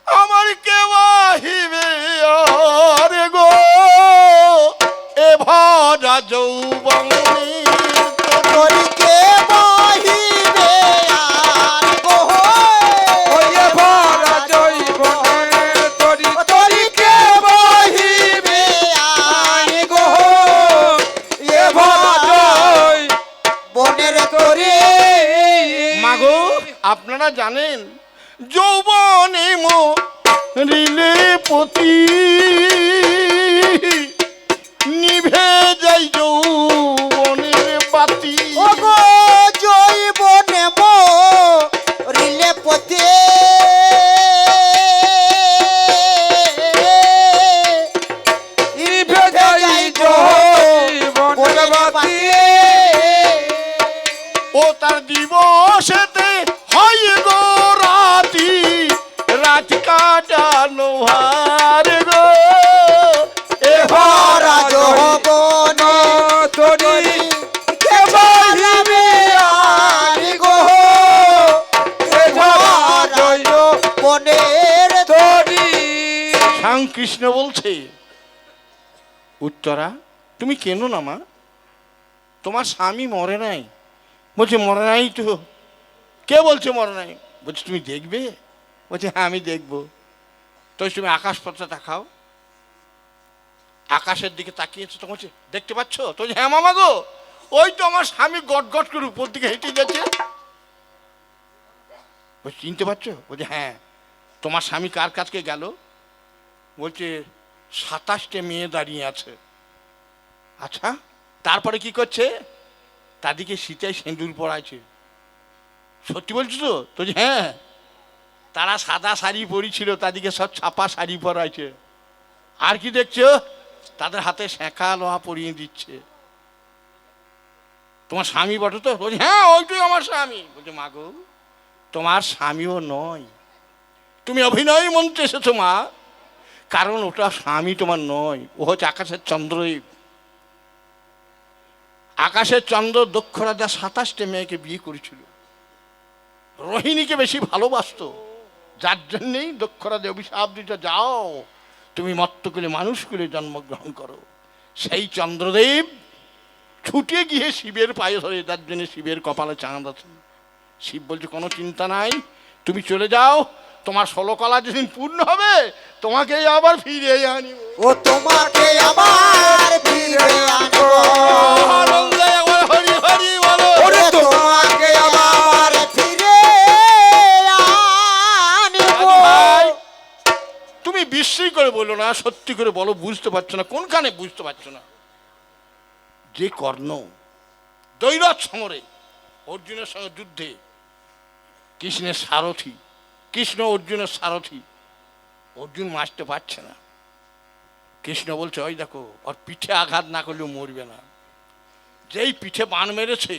আমার কে বাহিবে আরে গো এ ভরা যৌবনে তোরি কে বহিবে আর গো ওয়ে ভরা জৈবনে তোরি তোরি কে বহিবে আর গো এ ভরা জৈ বনের তোরি মাগো আপনারা জানেন যৌবনে মরিলে পতি নিভে যাই যৌবনের বাতি ও গো জৈবনে মরিলে পথে নিভে যাই জৈবনের বাতি ও তার দিবসেতে হয় গো রাতি রাত কাটানো হার গো এ ভরা যৌবন তোরি কে বহিবে আর গো এ ভরা বনের তোরি স্বয়ং কৃষ্ণ বলছে উত্তরা তুমি কেন না মা তোমার স্বামী মরে নাই বলছে মরে নাই তো কে বলছে মরে নাই বলছে তুমি দেখবে বলছে হ্যাঁ আমি দেখবো তো তুমি আকাশ পথে তাকাও আকাশের দিকে তাকিয়েছো তখন বলছে দেখতে পাচ্ছ তো বলছে, হ্যাঁ মামা গো ওই তো আমার স্বামী গট গট করে উপর দিকে হেঁটে যাচ্ছে বলছে চিনতে পারছো বলছে হ্যাঁ তোমার স্বামী কার কাছকে গেল বলছে 27টে মেয়ে দাঁড়িয়ে আছে আচ্ছা তারপরে কি করছে তাদেরকে শীতে সিঁদুর পরাইছে সত্যি বলছো তো তো হ্যাঁ তারা সাদা শাড়ি পরেছিল তাদেরকে সব ছাপা শাড়ি পরাইছে আর কি দেখছো তাদের হাতে শেখা লোহা পরিয়ে দিচ্ছে তোমার স্বামী বটে তো বলছে হ্যাঁ ওইটাই আমার স্বামী বলছে মা গো তোমার স্বামীও নয় তুমি অভিনয় মন্ত্রে এসেছো মা কারণ ওটা স্বামী তোমার নয় ও হচ্ছে আকাশের চন্দ্রদেব আকাশের চন্দ্র দক্ষ রাজা 27টে মেয়েকে বিয়ে করেছিল রোহিণীকে বেশি ভালোবাসতো যার জন্যেই দক্ষ রাজা অভিশাপ দিতে যাও তুমি মর্তকুলে মানুষকুলে জন্মগ্রহণ করো সেই চন্দ্রদেব ছুটে গিয়ে শিবের পায়ে ধরে তার জন্য শিবের কপালে চাঁদ আছে শিব বলছে কোনো চিন্তা নাই তুমি চলে যাও তোমার 16 কলা যেদিন পূর্ণ হবে তোমাকে আবার ফিরে আনিব ও তোমাকে আবার ফিরে আনবো আনন্দে একবার হরি হরি বলো ওরে তোমাকে আবার ফিরে আনবো ভাই তুমি বিশ্রী করে বলো না সত্যি করে বলো বুঝতে পারছো না কোনখানে বুঝতে পারছো না যে কর্ণ দৈরথ সমরে অর্জুনের সঙ্গে যুদ্ধে কৃষ্ণের সারথি কৃষ্ণ অর্জুনের সারথি অর্জুন মারতে পারছে না কৃষ্ণ বলছে ওই দেখো ওর পিঠে আঘাত না করলেও মরবে না যেই পিঠে বান মেরেছে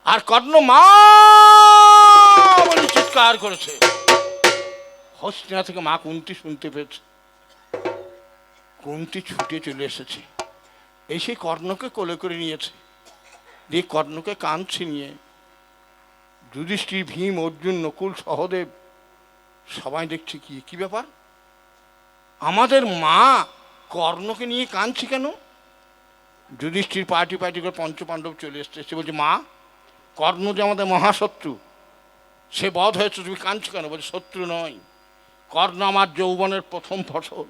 আর কর্ণ মা বলে চিৎকার করেছে হস্তিনা থেকে মা কুন্তি শুনতে পেয়েছে কুন্তি ছুটে চলে এসেছে এসে কর্ণকে কোলে করে নিয়েছে দিয়ে কর্ণকে কান ছিনিয়ে যুধিষ্ঠির ভীম অর্জুন নকুল সহদেব সবাই দেখছে কি কি ব্যাপার আমাদের মা কর্ণকে নিয়ে কাঁদছে কেন যুধিষ্ঠির পার্টি করে পঞ্চপাণ্ডব চলে এসছে সে বলছে মা কর্ণ যে আমাদের মহাশত্রু সে বধ হয়েছে তুমি কাঁদছো কেন বলছে শত্রু নয় কর্ণ আমার যৌবনের প্রথম ফসল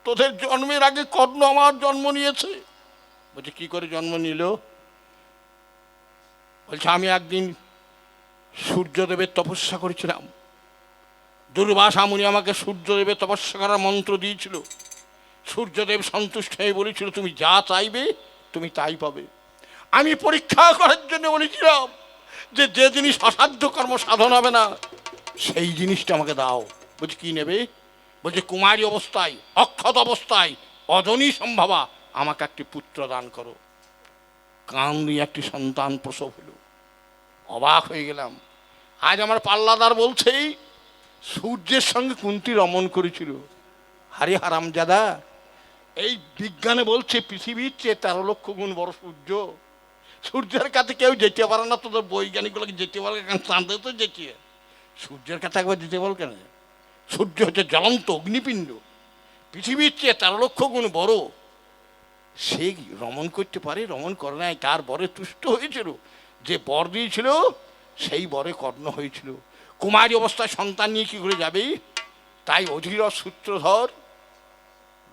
তোদের জন্মের আগে কর্ণ আমার জন্ম নিয়েছে বলছে কি করে জন্ম নিল বলছে আমি একদিন সূর্যদেবের তপস্যা করেছিলাম দুর্বাসা মুনি আমাকে সূর্যদেবের তপস্যা করার মন্ত্র দিয়েছিল সূর্যদেব সন্তুষ্ট হয়ে বলেছিল তুমি যা চাইবে তুমি তাই পাবে আমি পরীক্ষা করার জন্য বলেছিলাম যে যে জিনিস অসাধ্য কর্ম সাধন হবে না সেই জিনিসটা আমাকে দাও বলছে কি নেবে বলছে কুমারী অবস্থায় অক্ষত অবস্থায় অজনী সম্ভাবা আমাকে একটি পুত্র দান করো কান দিয়ে একটি সন্তান প্রসব হলো অবাক হয়ে গেলাম আজ আমার পাল্লাদার বলছেই সূর্যের সঙ্গে কুন্তি রমণ করেছিল হারে হারামজাদা এই বিজ্ঞানে বলছে পৃথিবীর চেয়ে 13 লক্ষ গুণ বড় সূর্য সূর্যের কাছে কেউ যেতে পারে না তোদের বৈজ্ঞানিকগুলোকে যেতে পারে কারণ চাঁদে তো যেতে সূর্যের কাছে একবার যেতে বল কেন সূর্য হচ্ছে জ্বলন্ত অগ্নিপিণ্ড, পৃথিবীর চেয়ে 13 লক্ষ গুণ বড়। সে রমণ করতে পারে, রমণ করে নাই, তার বরে তুষ্ট হয়েছিল। যে বর দিয়েছিল সেই বরে কর্ণ হয়েছিল। কুমারী অবস্থায় সন্তান নিয়ে কি করে যাবে? তাই অধীরথ সূত্রধর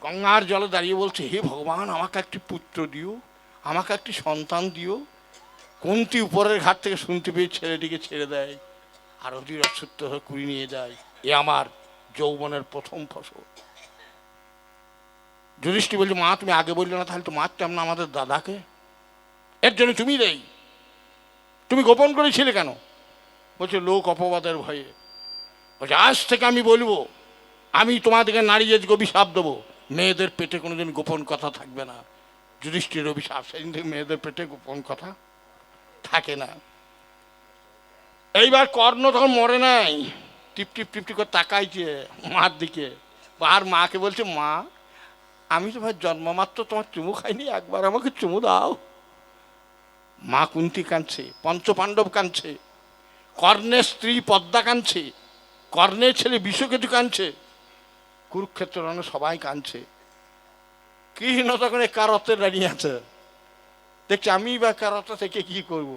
গঙ্গার জলে দাঁড়িয়ে বলছে, হে ভগবান, আমাকে একটি পুত্র দিও, আমাকে একটি সন্তান দিও। কুন্তী উপরের ঘাট থেকে শুনতে পেয়ে ছেলেটিকে ছেড়ে দেয়, আর অধীরথ সূত্রধর কুড়ি নিয়ে যায়। এ আমার যৌবনের প্রথম ফসল। যুধিষ্ঠির বলছে, মা তুমি আগে বললে না, তাহলে তো মারতাম না আমাদের দাদাকে, এর জন্য তুমি দেই, তুমি গোপন করেছিলে কেন? বলছে, লোক অপবাদের ভয়ে। বলছে, আজ থেকে আমি বলবো, আমি তোমাদেরকে নারী জাতিকে অভিশাপ দেবো, মেয়েদের পেটে কোনোদিন গোপন কথা থাকবে না। যুধিষ্ঠির অভিশাপ, সেদিন থেকে মেয়েদের পেটে গোপন কথা থাকে না। এইবার কর্ণ তখন মরে নাই, টিপ টিপ টিপ টিপ করে তাকাইছে মার দিকে। আর মাকে বলছে, মা আমি তো ভাই জন্মমাত্র তোমার চুমু খাইনি, একবার আমাকে চুমু দাও। মা কুন্তী কাঁদছে, পঞ্চপাণ্ডব কাঁদছে, কর্ণের স্ত্রী পদ্মা কাঁদছে, কর্ণের ছেলে বিশ্বকেতু কাঁদছে, কুরুক্ষেত্র রণে সবাই কাঁদছে। কৃষ্ণ তখন কারতে দাঁড়িয়ে আছে, দেখছি আমি বা কারতা থেকে কি করব।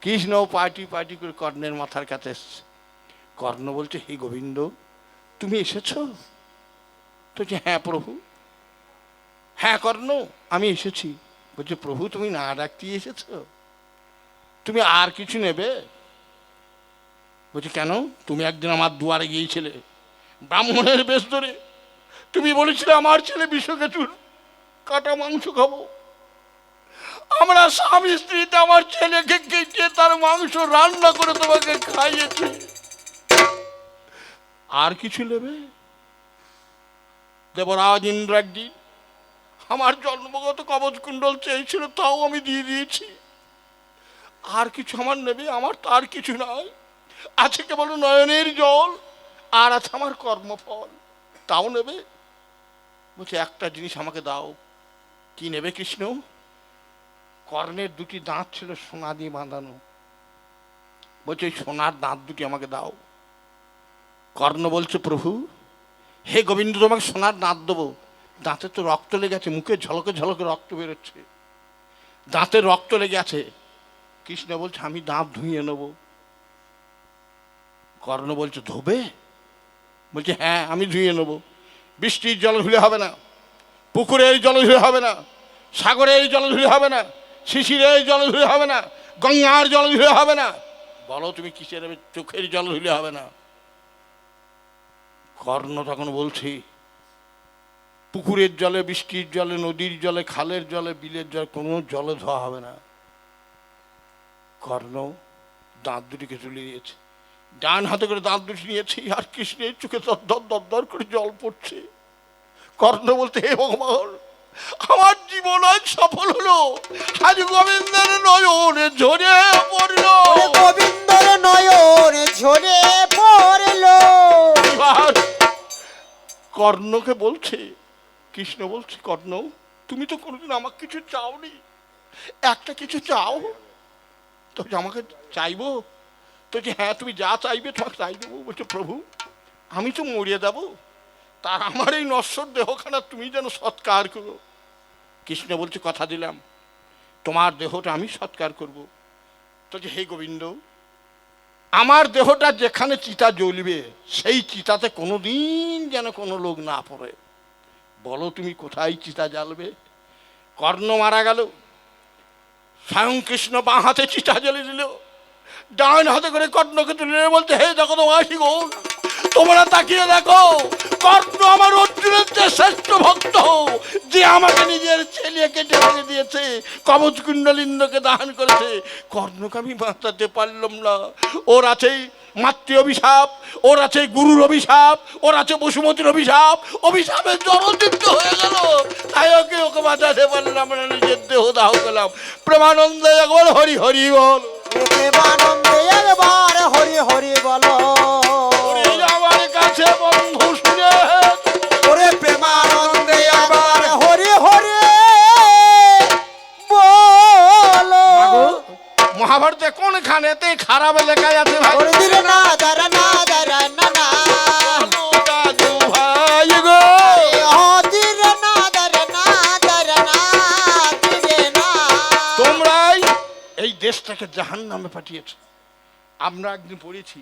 কৃষ্ণ পার্টি পার্টি করে কর্ণের মাথার কাছে এসছে। কর্ণ বলছে, হে গোবিন্দ, তুমি এসেছ? তো হ্যাঁ প্রভু। হ্যাঁ কর্ণ, আমি এসেছি। বলছে, প্রভু তুমি না ডাকতে এসেছ? তুমি আর কিছু নেবে? বলছে, কেন? তুমি একদিন আমার দুয়ারে গিয়েছিলে ব্রাহ্মণের বেশ ধরে, তুমি বলেছিলে আমার ছেলে বিশ্বকেতুর কাটা মাংস খাবো। আমরা স্বামী স্ত্রীতে আমার ছেলেকে কেটে তার মাংস রান্না করে তোমাকে খাইয়েছি, আর কিছু নেবে? দেবরাজ ইন্দ্র একদিন আমার জন্মগত কবচ কুণ্ডল চেয়েছিল, তাও আমি দিয়ে দিয়েছি। আর কিছু আমার নেবে? আমার তো আর কিছু নয়, আছে কেবল নয়নের জল, আর আছে আমার কর্মফল, তাও নেবে? বলছে, একটা জিনিস আমাকে দাও। কি নেবে কৃষ্ণ? কর্ণের দুটি দাঁত ছিল সোনা দিয়ে বাঁধানো। বলছে, ওই সোনার দাঁত দুটি আমাকে দাও। কর্ণ বলছে, প্রভু হে গোবিন্দ, তোমাকে সোনার দাঁত দেবো, দাঁতে তো রক্ত লেগে আছে, মুখে ঝলকে ঝলকে রক্ত বেরোচ্ছে, দাঁতে রক্ত লেগে আছে। কৃষ্ণ বলছে, আমি দাঁত ধুইয়ে নেব। কর্ণ বলছে, ধোবে? বলছে, হ্যাঁ আমি ধুইয়ে নেব। বৃষ্টির জল ধুলে হবে না, পুকুরের জল ধুলে হবে না, সাগরের জল ধুলে হবে না, শিশিরের জল ধুলে হবে না, গঙ্গার জল ধুলে হবে না, বলো তুমি কিসের নেবে? চোখের জল ধুলে হবে না। কর্ণ তখন বলছি, পুকুরের জলে, বৃষ্টির জলে, নদীর জলে, খালের জলে, বিলের জলে, কোনো জলে ধোয়া হবে না। কর্ণ দাঁত দুটিকে তুলে দিয়েছে, ডান হাতে করে দাঁত দুটি নিয়েছি, আর কৃষ্ণের চোখে দর দর দর করে জল পড়ছে। কর্ণ বলতে, হে ভগবান, আমার জীবন আজ সফল হলো, আজ গোবিন্দের নয়নে ঝরে পড়ল। গোবিন্দর নয়নে ঝরে পড়ল। কর্ণকে বলছে, কৃষ্ণ বলছে, কর্ণ তুমি তো কোনোদিন আমাকে কিছু চাওনি, একটা কিছু চাও। তো আমাকে চাইবো? তো যে হ্যাঁ তুমি যা চাইবে তোমাকে চাই দেবো। বলছে, প্রভু আমি তো মরিয়ে দেবো, তার আমার এই নশ্বর দেহখানা তুমি যেন সৎকার করো। কৃষ্ণ বলছে, কথা দিলাম তোমার দেহটা আমি সৎকার করব। তো যে হে গোবিন্দ, আমার দেহটা যেখানে চিতা জ্বলবে সেই চিতাতে কোনোদিন যেন কোনো লোক না পড়ে। বলো তুমি কোথায় চিতা জ্বালবে? কর্ণ মারা গেল, স্বয়ং কৃষ্ণ বাঁ হাতে চিতা জ্বলে দিল, ডান হাতে করে কর্ণকে তুলে বলতে, হে জগৎবাসী গণ, তোমরা তাকিয়ে দেখো, কর্ণ আমার অর্জুনের চেয়ে শ্রেষ্ঠ ভক্ত, যে আমাকে নিজের ছেলেকে টেনে দিয়েছে, কবচ কুণ্ডল ইন্দ্রকে দান করেছে। কর্ণকে আমি বাঁচাতে পারলাম না। ওর আছে মাতৃ অভিশাপ, ওর আছে গুরুর অভিশাপ, ওর আছে বসুমতির অভিশাপ, অভিশাপের জলদীপ্ত হয়ে গেল। তাই ওকে বাঁচাতে পারলাম না, নিজের দেহ দাহ করলাম। প্রেমানন্দে একবার হরি হরি বল, প্রেমানন্দে একবার হরি হরি বলো। আমার কাছে বন্ধু শুনে, ওরে প্রেমানন্দে একবার হরি হরি বলো। মহাভারতে কোনখানেতে খারাপ লেখা আছে ভাই? ওরে দিলে না দারা না দারা না না। তাকে জাহান্নামে পাঠিয়েছে। আমরা একদিন পড়েছি,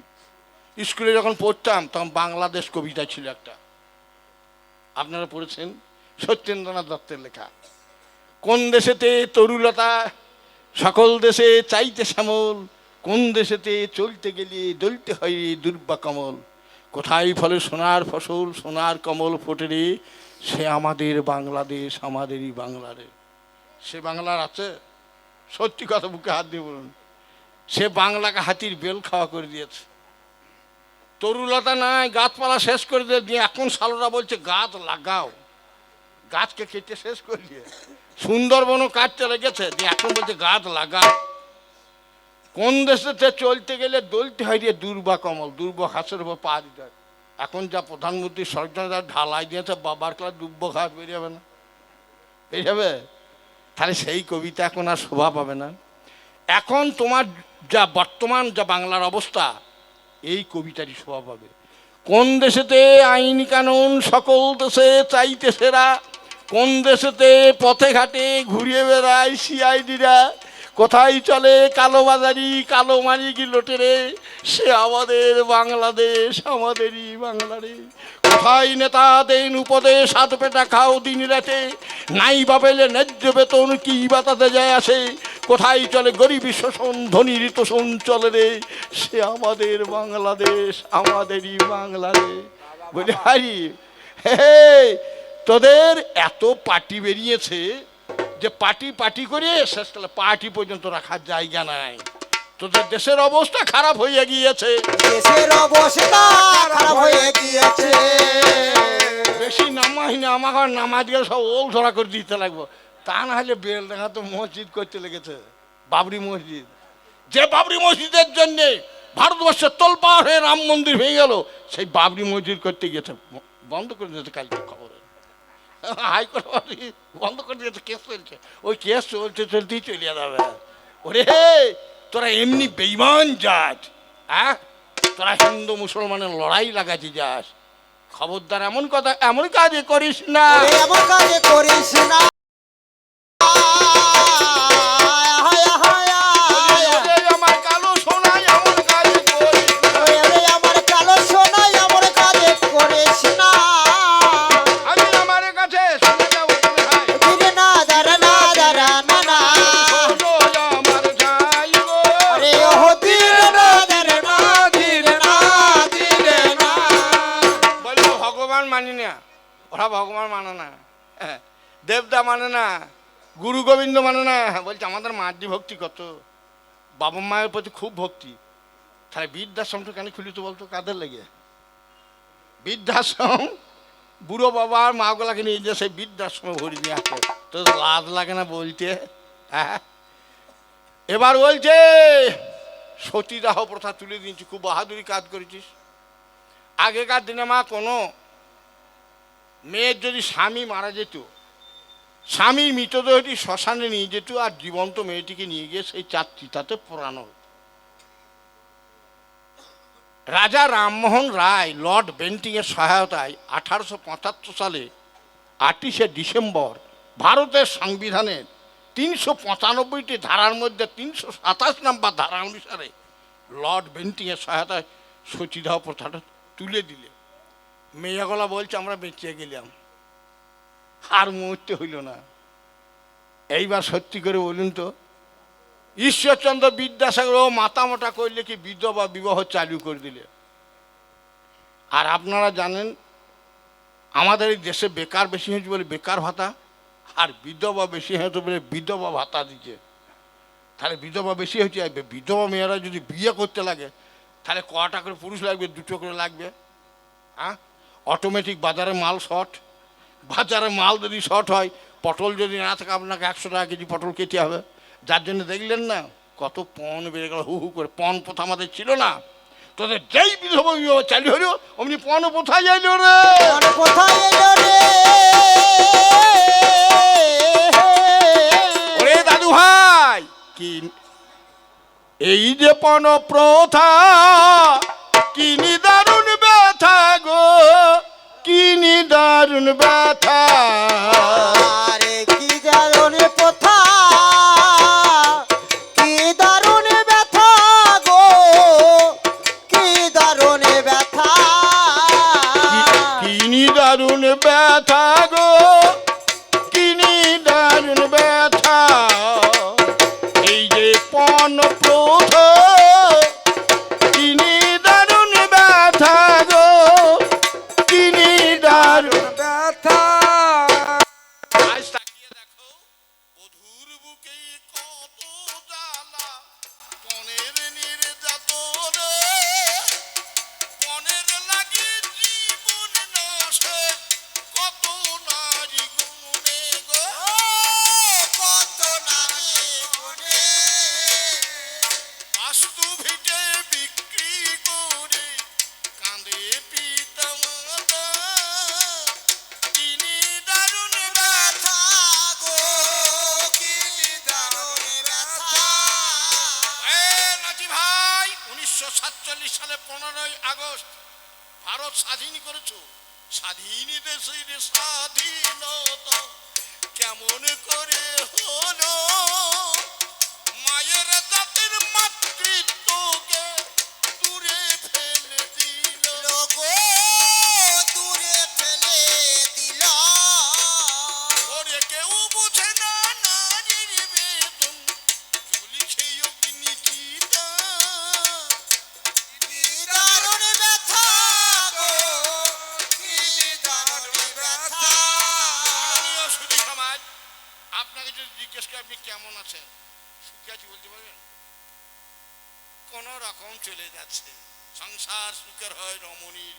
স্কুলে যখন পড়তাম তখন বাংলাদেশ কবিতা ছিল একটা, আপনারা পড়েছেন, সত্যেন্দ্রনাথ দত্তের লেখা। কোন দেশেতে তরুলতা সকল দেশে চাইতে শ্যামল, কোন দেশেতে চলতে গেলে দলতে হয় দুর্বা কমল, কোথায় ফলে সোনার ফসল সোনার কমল ফোটে রে, সে আমাদের বাংলাদেশ আমাদেরই বাংলাদেশ। সে বাংলার আছে? সত্যি কথা বুকে হাত দিয়ে বলুন, সে বাংলাকে হাতির বেল খাওয়া করে দিয়েছে। তরুলতা নাই, গাছপালা শেষ করে দিয়ে এখন সালোরা বলছে গাছ লাগাও, গাছকে কেটে শেষ করে দিয়ে সুন্দরবনও কাটতে লেগেছে, দিয়ে এখন বলছে গাছ লাগাও। কোন দেশেতে চলতে গেলে দলতে হয় দিয়ে দুর্বা কমল, দুর্ব ঘাসের উপর পা দিতে হয়। এখন যা প্রধানমন্ত্রী সরকার ঢালাই দিয়েছে, বাবার ক্লাস দুর্ব ঘাস বেরিয়ে যাবে না, বেরিয়ে যাবে? তাহলে সেই কবিতা এখন আর শোভা পাবে না। এখন তোমার যা বর্তমান যা বাংলার অবস্থা, এই কবিতারই শোভা পাবে। কোন দেশেতে আইন কানুন সকল দেশে চাইতে সেরা, কোন দেশেতে পথে ঘাটে ঘুরিয়ে বেড়ায় সিআইডিরা, কোথায় চলে কালোবাজারি কালো মারিকি লোটেরে, সে আমাদের বাংলাদেশ আমাদেরই বাংলারে। কোথায় নেতা দেন উপদেশ হাত পেটা খাও দিন রাতে, নাই বা পেলে ন্যায্য বেতন কি বাতাতে যায় আসে, কোথায় চলে গরিবী শোষণ ধনীর তোষণ চলে রে, সে আমাদের বাংলাদেশ আমাদেরই বাংলাদেশ। বলে হারি হে, তোদের এত পার্টি বেরিয়েছে যে পার্টি পার্টি করে শেষকালে পার্টি পর্যন্ত রাখার জায়গা নাই। তোদের দেশের অবস্থা খারাপ হয়ে গিয়েছে, দেশের অবস্থা খারাপ হয়ে গিয়েছে। বেশি নামাই না, আমাকে নামাজ গেলে সব ওল ধরা করে দিতে লাগবো, তা না হলে বেলডাঙ্গা তো মসজিদ করতে লেগেছে, বাবরি মসজিদ। যে বাবরি মসজিদের জন্যে ভারতবর্ষের তোলপাড় হয়ে রাম মন্দির ভেঙে গেল, সেই বাবরি মসজিদ করতে গিয়েছে, বন্ধ করে দিয়েছে কালকে খবরে, হাইকোর্ট বন্ধ করে দিয়েছে, কেস চলছে, ওই কেস চলতে চলতেই চলে যাবে। ওরে তোরা এমনি বেইমান জাত, হ্যাঁ তোরা হিন্দু মুসলমানের লড়াই লাগাচ্ছি যাস, খবরদার এমন কথা এমন কাজ করিস না, এমন কাজ করিস না। আমার কালো সোনা এমন কাজ করিস না। আমার কালো সোনা এমন কাজ করিস না। আমি আমার কাছে শুনে যাবো কোথায়? দিলে না দাঁড়া না দাঁড়া না না। শোনো আমার যাই গো। আরে ও দিলে না দাঁড়া না দিলে না দিলে না। বলবো ভগবান মানি না, ওরা ভগবান মানে না, হ্যাঁ, দেবদা মানে না, গুরু গোবিন্দ মানে না, বলছে আমাদের মাতৃভক্তি কত, বাবা মায়ের প্রতি খুব ভক্তি। তাহলে বৃদ্ধাশ্রমটা কেন খুলি তো বলতো, কাদের লেগে? বৃদ্ধাশ্রম বুড়ো বাবা আর মাগুলাকে নিয়ে যে সেই বৃদ্ধাশ্রমে ভরি নিয়ে আসে, তো লাজ লাগে না বলতে? হ্যাঁ, এবার বলছে সতীদাহ প্রথা তুলে দিয়েছি, খুব বাহাদুরি কাজ করেছিস। আগেকার দিনে মা কোনো মেয়ের যদি স্বামী মারা যেত, স্বামীর মৃতদেহটি শ্মশানে নিয়ে যেত আর জীবন্ত মেয়েটিকে নিয়ে গিয়ে সেই চারটিতাতে পোড়ানো হতো। রাজা রামমোহন রায় লর্ড বেন্টিংয়ের সহায়তায় 1875 সালে 28শে ডিসেম্বর ভারতের সংবিধানের 395টি ধারার মধ্যে 327 নম্বর ধারা অনুসারে লর্ড বেন্টিংয়ের সহায়তায় সতীদাহ প্রথাটা তুলে দিলে। মেয়েগলা বলছে আমরা বেঁচে গেলাম, আর মরতে হইল না। এইবার সত্যি করে বলুন তো, ঈশ্বরচন্দ্র বিদ্যাসাগর ও মাতামোটা করলে কি বিধবা বিবাহ চালু করে দিলে? আর আপনারা জানেন আমাদের এই দেশে বেকার বেশি হয়েছে বলে বেকার ভাতা, আর বিধবা বেশি হয়েছে বলে বিধবা ভাতা দিচ্ছে। তাহলে বিধবা বেশি হয়েছে, বিধবা মেয়েরা যদি বিয়ে করতে লাগে তাহলে কটা করে পুরুষ লাগবে? 2টো করে লাগবে। হ্যাঁ, অটোমেটিক বাজারে মাল শর্ট, বাজারে মাল যদি শর্ট হয়, পটল যদি না থাকে আপনাকে 100 টাকা কেজি পটল কেটে হবে। যার জন্য দেখলেন না কত পণ বেড়ে গেল, হু হু করে। পণ প্রথা আমাদের ছিল না, তোদের যেই বিধবা বিবাহ চালু হলো অমনি পণ কোথায় যাইল রে, কোথায় এলো রে? ওরে দাদু ভাই, কি এই যে পণ প্রথা, কি নিদারুণ ব্যথা গো, কি নিদারুণ ব্যথা। আরে কি দারুণ কথা, কি দারুণ দারুণ ব্যথা গো কিনি দারুণ ব্যথা এই যে পণ প্রথ কিনি দারুণ ব্যথা গো কিনি দারুণ ব্যথা আজ তাকিয়ে দেখো বধুর বুকে কত জ্বালা পনের নির্যাতন পনের লাগি জীবন নষ্ট কত নারী গুণে গো কত নারী গুণে বাস্তু ভিটে বিক্রি করে কাঁদে পিতা মাতা তিনি দারুণ ব্যথা ব্যথা গো কি দারুণ ব্যথা নাজি ভাই 1947 সালে 15ই আগস্ট ভারত স্বাধীন করেছো স্বাধীন দেশের স্বাধীনতা কেমন করে হলো মায়ের জাতির মাতৃত্বকে দূরে ফেলে দিল লোগো দূরে ফেলে দিল ওরে কেউ বুঝে না নারীর বেদন চলিছে অগ্নিচিতা কি দারুণ ব্যথা গো কি দারুণ ব্যথা মাননীয় সুধী সমাজ আপনাকে যদি জিজ্ঞেস করি আপনি কেমন আছেন সুখী আছি বলতে পারবেন কোন রকম চলে যাচ্ছে সংসার সুখের হয় রমণীর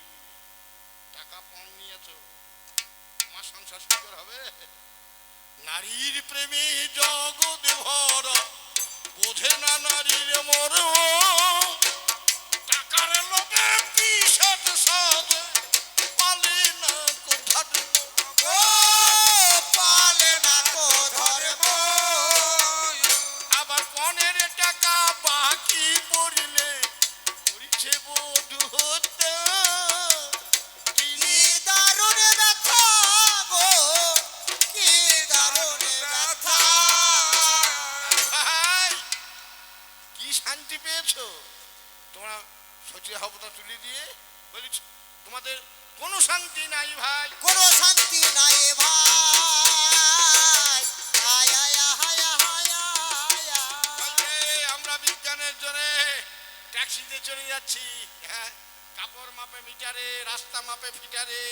টাকা পণ নিয়েছ তোমার সংসার সুখের হবে নারীর প্রেমে জগৎ ভরা বোঝে না নারীর মরণ টাকার লোভে বিষাদ সাজে পালে না কো ধর্ম ও পালে না কো ধর্ম আবার পনের টাকা বাকি পড়লে করিছে বধূ হত্যা তিনি কি দারুণ ব্যথা গো কি দারুণ ব্যথা ভাই কি শান্তি পেয়েছো তোমরা সচিব হবতা তুলে দিয়ে বলি তোমাদের কোনো শান্তি নাই ভাই কোনো শান্তি নাই ভাই আয় আয় আয় আয় আয় বলছে, আমরা বিজ্ঞানের জোরে ট্যাক্সিতে চলে যাচ্ছি হ্যাঁ কাপড় মাপে মিটারে রাস্তা মাপে ফিটারে